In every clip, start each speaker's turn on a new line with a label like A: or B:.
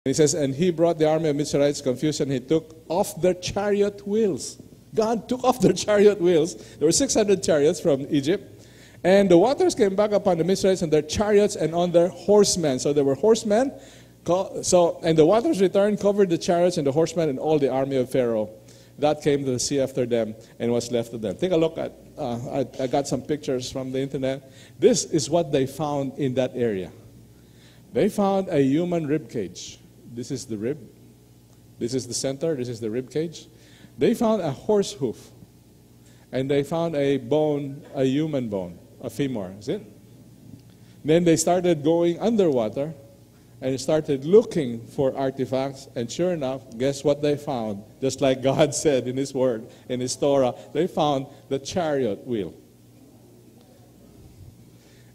A: And he says, and he brought the army of Mitzrayites confusion. He took off their chariot wheels. God took off their chariot wheels. There were 600 chariots from Egypt. And the waters came back upon the Mitzrayites and their chariots and on their horsemen. So there were horsemen. And the waters returned, covered the chariots and the horsemen and all the army of Pharaoh. That came to the sea after them and was left to them. Take a look at, I got some pictures from the internet. This is what they found in that area. They found a human rib cage. This is the rib. This is the center. This is the rib cage. They found a horse hoof. And they found a bone, a human bone, a femur. Is it? Then they started going underwater and started looking for artifacts. And sure enough, guess what they found? Just like God said in His Word, in His Torah, they found the chariot wheel.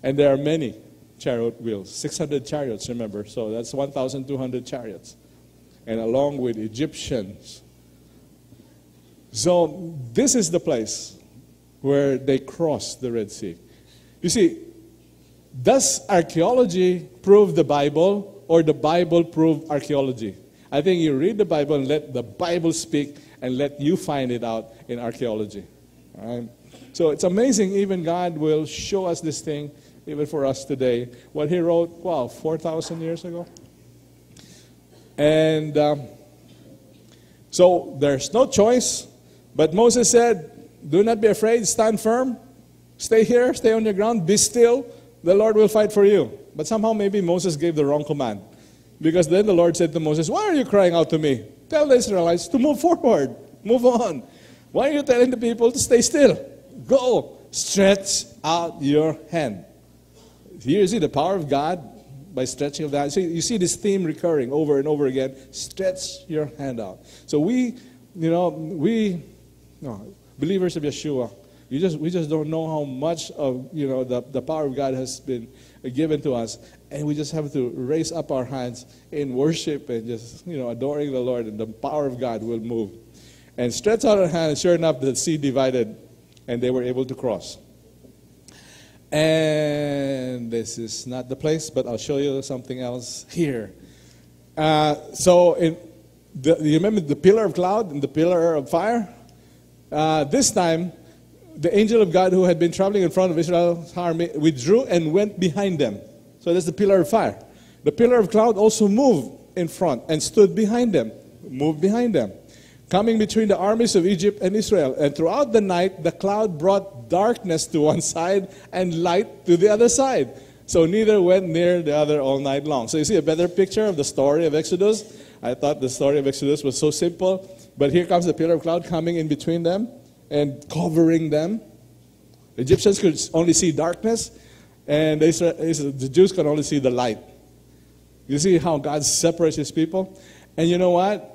A: And there are many chariot wheels, 600 chariots, remember, so that's 1,200 chariots, and along with Egyptians. So this is the place where they crossed the Red Sea. You see, does archaeology prove the Bible, or the Bible prove archaeology? I think you read the Bible and let the Bible speak and let you find it out in archaeology. All right? So it's amazing, even God will show us this thing even for us today. What He wrote, 4,000 years ago. And so there's no choice. But Moses said, do not be afraid, stand firm. Stay here, stay on your ground, be still. The Lord will fight for you. But somehow maybe Moses gave the wrong command. Because then the Lord said to Moses, why are you crying out to me? Tell the Israelites to move forward, move on. Why are you telling the people to stay still? Go, stretch out your hand. Here you see the power of God by stretching of the hand. So you see this theme recurring over and over again. Stretch your hand out. So we believers of Yeshua, we just don't know how much of the power of God has been given to us, and we just have to raise up our hands in worship and just adoring the Lord, and the power of God will move. And stretch out our hand, and sure enough, the sea divided, and they were able to cross. And this is not the place, but I'll show you something else here. You remember the pillar of cloud and the pillar of fire? This time, the angel of God who had been traveling in front of Israel's army withdrew and went behind them. So that's the pillar of fire. The pillar of cloud also moved in front and stood behind them, moved behind them, coming between the armies of Egypt and Israel. And throughout the night, the cloud brought darkness to one side and light to the other side. So neither went near the other all night long. So you see a better picture of the story of Exodus. I thought the story of Exodus was so simple. But here comes the pillar of cloud coming in between them and covering them. The Egyptians could only see darkness, and the Jews could only see the light. You see how God separates His people? And you know what?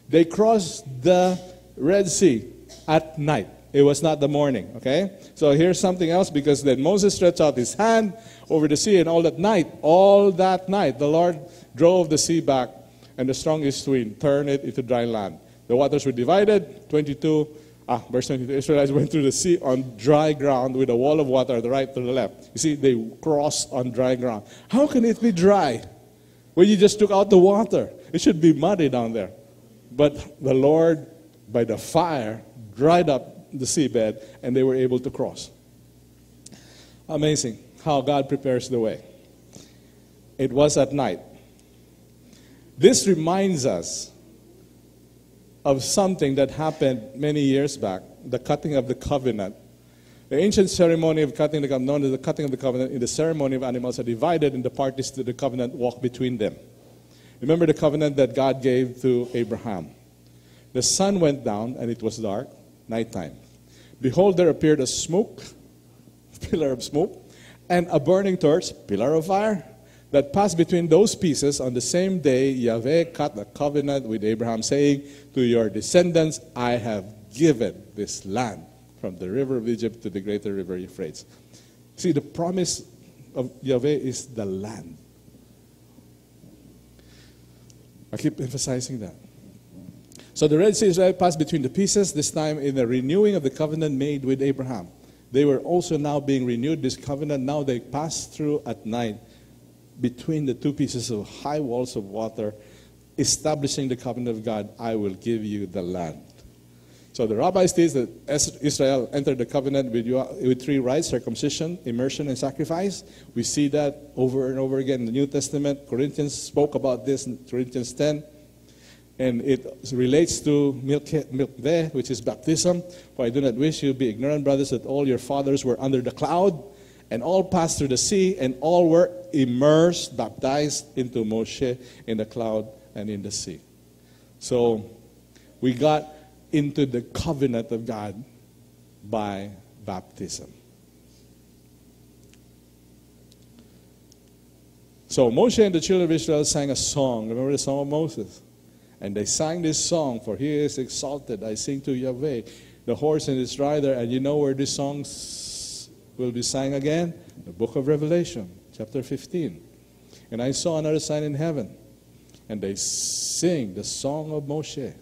A: They crossed the Red Sea at night. It was not the morning, okay? So here's something else, because then Moses stretched out his hand over the sea, and all that night, the Lord drove the sea back, and the strong east wind turned it into dry land. The waters were divided. Verse 22, Israelites went through the sea on dry ground with a wall of water to the right to the left. You see, they crossed on dry ground. How can it be dry when you just took out the water? It should be muddy down there. But the Lord, by the fire, dried up the seabed, and they were able to cross. Amazing how God prepares the way. It was at night. This reminds us of something that happened many years back, the cutting of the covenant. The ancient ceremony of cutting the covenant, known as the cutting of the covenant, in the ceremony of animals are divided, and the parties to the covenant walk between them. Remember the covenant that God gave to Abraham. The sun went down, and it was dark, nighttime. Behold, there appeared a smoke, pillar of smoke, and a burning torch, pillar of fire, that passed between those pieces. On the same day, Yahweh cut a covenant with Abraham, saying, to your descendants, I have given this land, from the river of Egypt to the greater river Euphrates. See, the promise of Yahweh is the land. I keep emphasizing that. So the Red Sea Israel passed between the pieces, this time in the renewing of the covenant made with Abraham. They were also now being renewed, this covenant. Now they passed through at night between the two pieces of high walls of water establishing the covenant of God, I will give you the land. So the rabbi states that Israel entered the covenant with three rites: circumcision, immersion, and sacrifice. We see that over and over again in the New Testament. Corinthians spoke about this in Corinthians 10. And it relates to milkveh, which is baptism. For I do not wish you to be ignorant, brothers, that all your fathers were under the cloud, and all passed through the sea, and all were immersed, baptized into Moshe in the cloud and in the sea. So we got into the covenant of God by baptism. So Moshe and the children of Israel sang a song. Remember the song of Moses? And they sang this song, for he is exalted. I sing to Yahweh, the horse and its rider. And you know where this song will be sang again? The book of Revelation, chapter 15. And I saw another sign in heaven. And they sing the song of Moshe.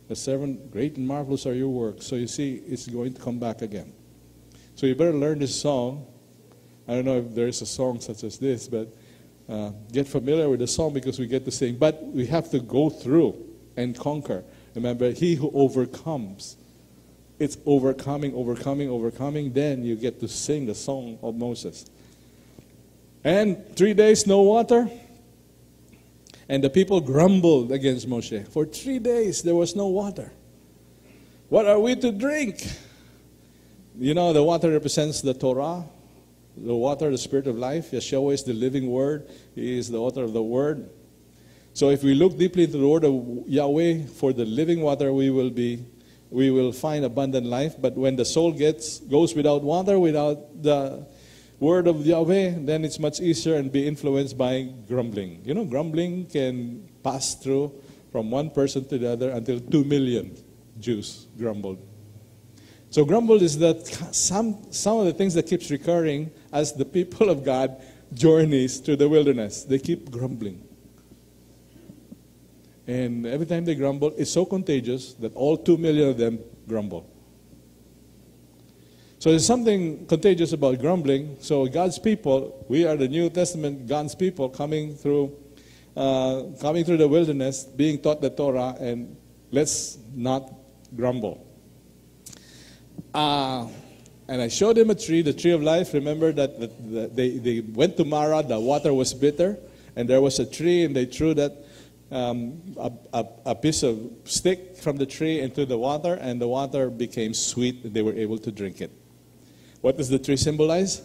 A: The servant, great and marvelous are your works. So you see, it's going to come back again. So you better learn this song. I don't know if there is a song such as this, but get familiar with the song because we get to sing. But we have to go through and conquer. Remember, he who overcomes. It's overcoming, overcoming, overcoming. Then you get to sing the song of Moses. And 3 days, no water. And the people grumbled against Moshe. For 3 days, there was no water. What are we to drink? You know, the water represents the Torah. The water, the spirit of life. Yeshua is the living word. He is the author of the word. So if we look deeply into the word of Yahweh for the living water, we will find abundant life. But when the soul goes without water, without the word of Yahweh, then it's much easier and be influenced by grumbling. You know, grumbling can pass through from one person to the other until 2 million Jews grumbled. So grumble is that some of the things that keeps recurring as the people of God journeys through the wilderness. They keep grumbling. And every time they grumble, it's so contagious that all 2 million of them grumble. So there's something contagious about grumbling. So God's people, we are the New Testament God's people coming through the wilderness, being taught the Torah, and let's not grumble. And I showed him a tree, the tree of life. Remember that they went to Mara, the water was bitter, and there was a tree, and they threw that a piece of stick from the tree into the water, and the water became sweet, and they were able to drink it. What does the tree symbolize?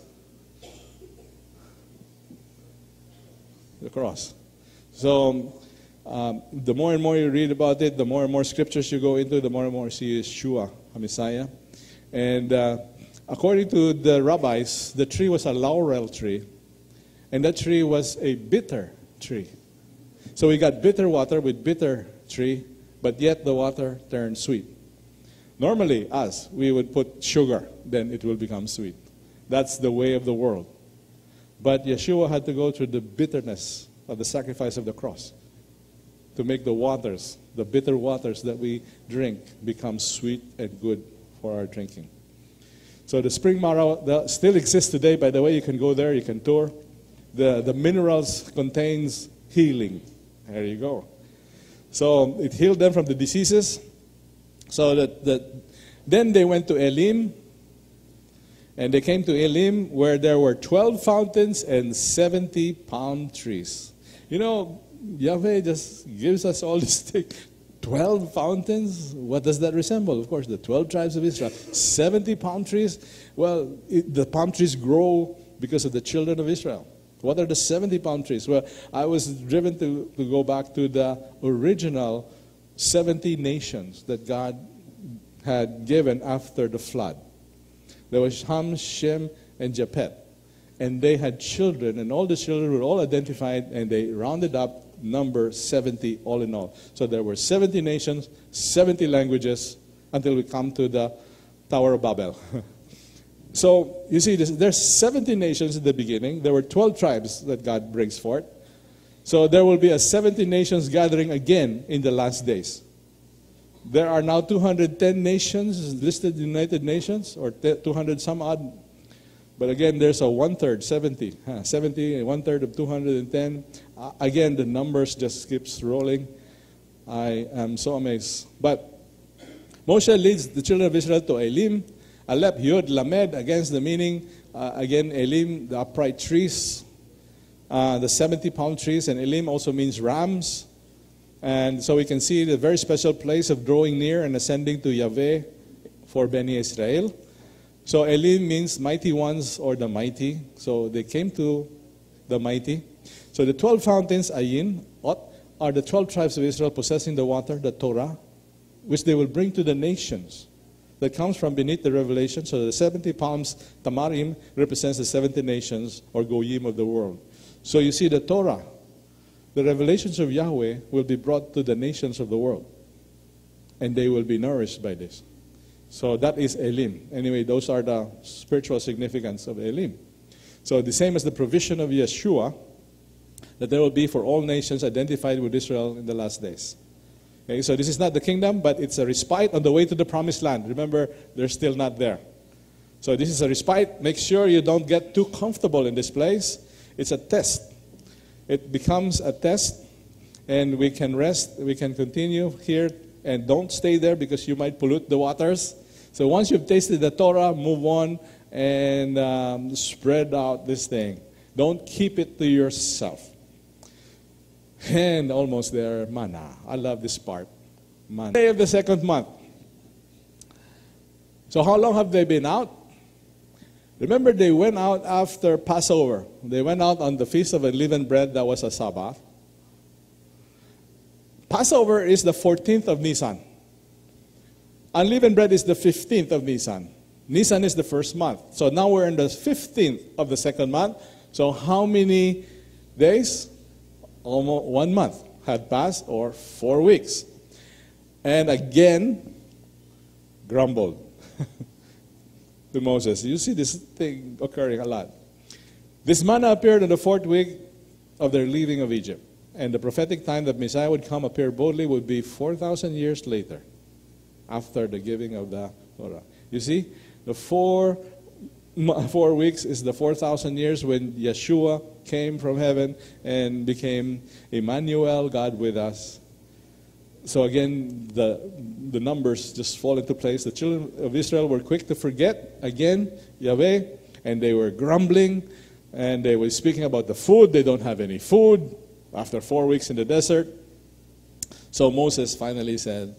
A: The cross. So the more and more you read about it, the more and more scriptures you go into, the more and more you see Yeshua, a Messiah. And according to the rabbis, the tree was a laurel tree, and that tree was a bitter tree. So we got bitter water with bitter tree, but yet the water turned sweet. Normally, we would put sugar, then it will become sweet. That's the way of the world. But Yeshua had to go through the bitterness of the sacrifice of the cross to make the waters, the bitter waters that we drink, become sweet and good for our drinking. So the spring Mara still exists today. By the way, you can go there, you can tour. The minerals contains healing. There you go. So it healed them from the diseases. So then they went to Elim. And they came to Elim where there were 12 fountains and 70 palm trees. You know, Yahweh just gives us all this thing. 12 fountains, what does that resemble? Of course, the 12 tribes of Israel. 70 palm trees, well, the palm trees grow because of the children of Israel. What are the 70 palm trees? Well, I was driven to go back to the original 70 nations that God had given after the flood. There was Ham, Shem, and Japheth. And they had children, and all the children were all identified, and they rounded up number 70 all in all. So there were 70 nations, 70 languages, until we come to the Tower of Babel. So you see, there's 70 nations in the beginning. There were 12 tribes that God brings forth. So there will be a 70 nations gathering again in the last days. There are now 210 nations listed in the United Nations, or 200 some odd. But again, there's a one-third, 70. 70, one-third of 210. Again, the numbers just keeps rolling. I am so amazed. But Moshe leads the children of Israel to Elim, Alep, Yud, Lamed, against the meaning, again, Elim, the upright trees, the 70 palm trees, and Elim also means rams. And so we can see the very special place of drawing near and ascending to Yahweh for Beni Israel. So Elim means mighty ones or the mighty. So they came to the mighty. So the 12 fountains, Ayin, Ot, are the 12 tribes of Israel possessing the water, the Torah, which they will bring to the nations. That comes from beneath the revelation. So the 70 palms, Tamarim, represents the 70 nations or Goyim of the world. So you see the Torah, the revelations of Yahweh will be brought to the nations of the world. And they will be nourished by this. So that is Elim. Anyway, those are the spiritual significance of Elim. So the same as the provision of Yeshua, that there will be for all nations identified with Israel in the last days. Okay, so this is not the kingdom, but it's a respite on the way to the promised land. Remember, they're still not there. So this is a respite. Make sure you don't get too comfortable in this place. It's a test. It becomes a test, and we can rest, we can continue here, and don't stay there because you might pollute the waters. So once you've tasted the Torah, move on and spread out this thing. Don't keep it to yourself. And almost there, manna. I love this part. Manna. Day of the second month. So how long have they been out? Remember, they went out after Passover. They went out on the Feast of Unleavened Bread. That was a Sabbath. Passover is the 14th of Nisan. Unleavened bread is the 15th of Nisan. Nisan is the first month. So now we're in the 15th of the second month. So how many days? Almost 1 month had passed, or 4 weeks. And again, grumbled to Moses. You see this thing occurring a lot. This manna appeared in the 4th week of their leaving of Egypt. And the prophetic time that Messiah would come appear boldly would be 4,000 years later, after the giving of the Torah. You see, the 4 weeks is the 4,000 years when Yeshua came from heaven and became Emmanuel, God with us. So again, the numbers just fall into place. The children of Israel were quick to forget, again, Yahweh, and they were grumbling, and they were speaking about the food. They don't have any food after 4 weeks in the desert. So Moses finally said,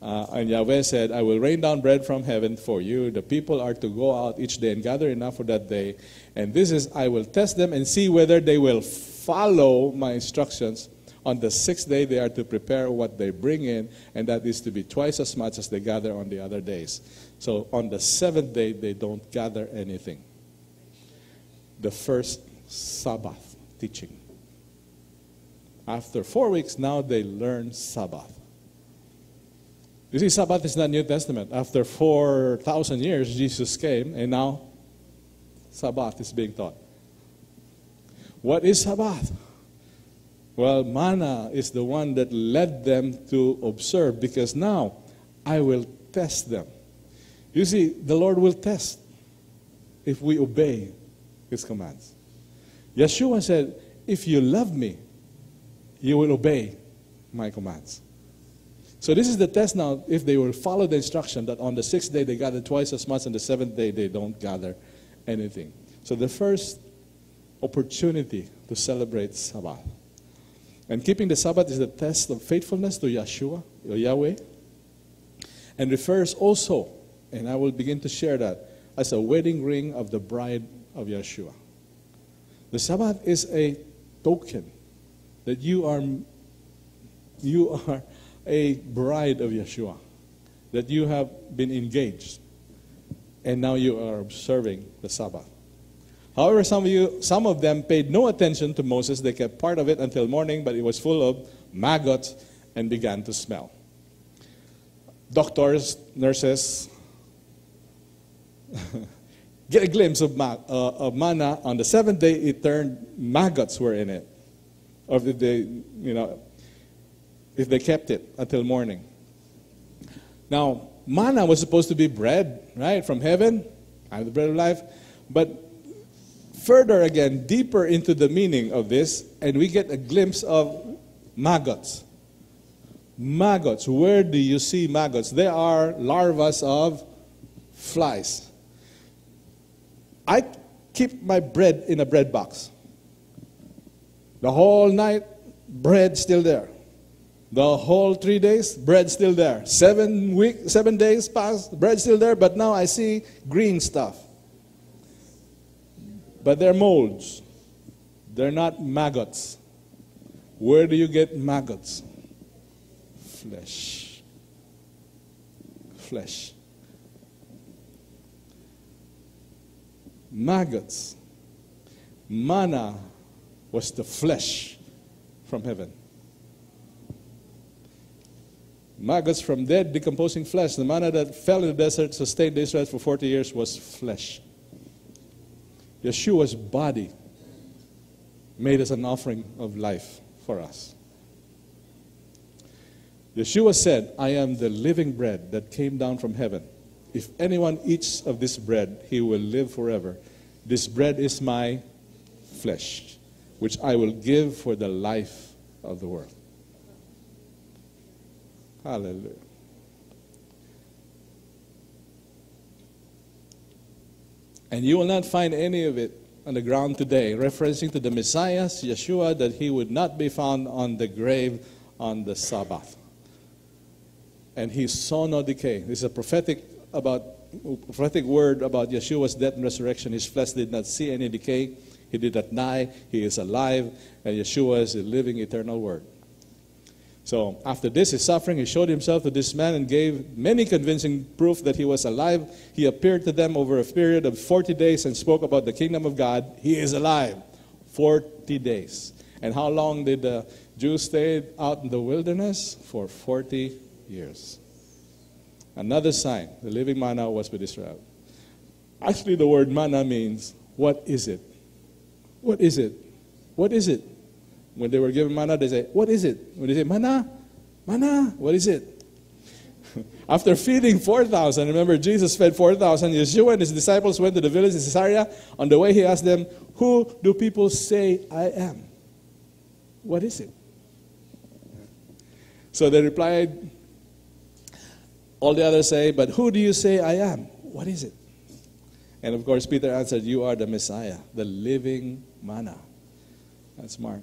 A: and Yahweh said, I will rain down bread from heaven for you. The people are to go out each day and gather enough for that day. And this is, I will test them and see whether they will follow my instructions. On the 6th day, they are to prepare what they bring in, and that is to be twice as much as they gather on the other days. So on the 7th day, they don't gather anything. The first Sabbath teaching. After 4 weeks, now they learn Sabbath. You see, Sabbath is not New Testament. After 4,000 years, Jesus came, and now Sabbath is being taught. What is Sabbath? Well, manna is the one that led them to observe, because now I will test them. You see, the Lord will test if we obey His commands. Yeshua said, if you love me, you will obey my commands. So this is the test now, if they will follow the instruction that on the 6th day they gather twice as much, and the 7th day they don't gather anything. So the first opportunity to celebrate Sabbath. And keeping the Sabbath is the test of faithfulness to Yeshua, or Yahweh, and refers also, and I will begin to share that, as a wedding ring of the bride of Yeshua. The Sabbath is a token that you are a bride of Yeshua, that you have been engaged, and now you are observing the Sabbath. However, some of them paid no attention to Moses. They kept part of it until morning, but it was full of maggots and began to smell. Doctors, nurses, get a glimpse of manna. On the 7th day, it turned maggots were in it. Or if they kept it until morning. Now, manna was supposed to be bread, right, from heaven. I am the bread of life. But further again, deeper into the meaning of this, and we get a glimpse of maggots. Maggots. Where do you see maggots? They are larvae of flies. I keep my bread in a bread box. The whole night, bread still there. The whole 3 days, bread still there. 7 days passed, bread still there, but now I see green stuff. But they're molds. They're not maggots. Where do you get maggots? Flesh. Flesh. Maggots. Manna was the flesh from heaven. Maggots from dead, decomposing flesh. The manna that fell in the desert, sustained the Israelites for 40 years, was flesh. Yeshua's body made as an offering of life for us. Yeshua said, I am the living bread that came down from heaven. If anyone eats of this bread, he will live forever. This bread is my flesh, which I will give for the life of the world. Hallelujah. And you will not find any of it on the ground today, referencing to the Messiah, Yeshua, that he would not be found on the grave on the Sabbath. And he saw no decay. This is a prophetic word about Yeshua's death and resurrection. His flesh did not see any decay. He did not die. He is alive. And Yeshua is the living eternal word. So after this, his suffering, he showed himself to this man and gave many convincing proof that he was alive. He appeared to them over a period of 40 days and spoke about the kingdom of God. He is alive. 40 days. And how long did the Jews stay out in the wilderness? For 40 years. Another sign, the living manna was with Israel. Actually, the word manna means, what is it? What is it? What is it? When they were given manna, they say, what is it? When they say, manna, manna, what is it? After feeding 4,000, remember Jesus fed 4,000, Yeshua and his disciples went to the village in Caesarea. On the way he asked them, who do people say I am? What is it? So they replied, all the others say, but who do you say I am? What is it? And of course Peter answered, you are the Messiah, the living manna. That's Mark.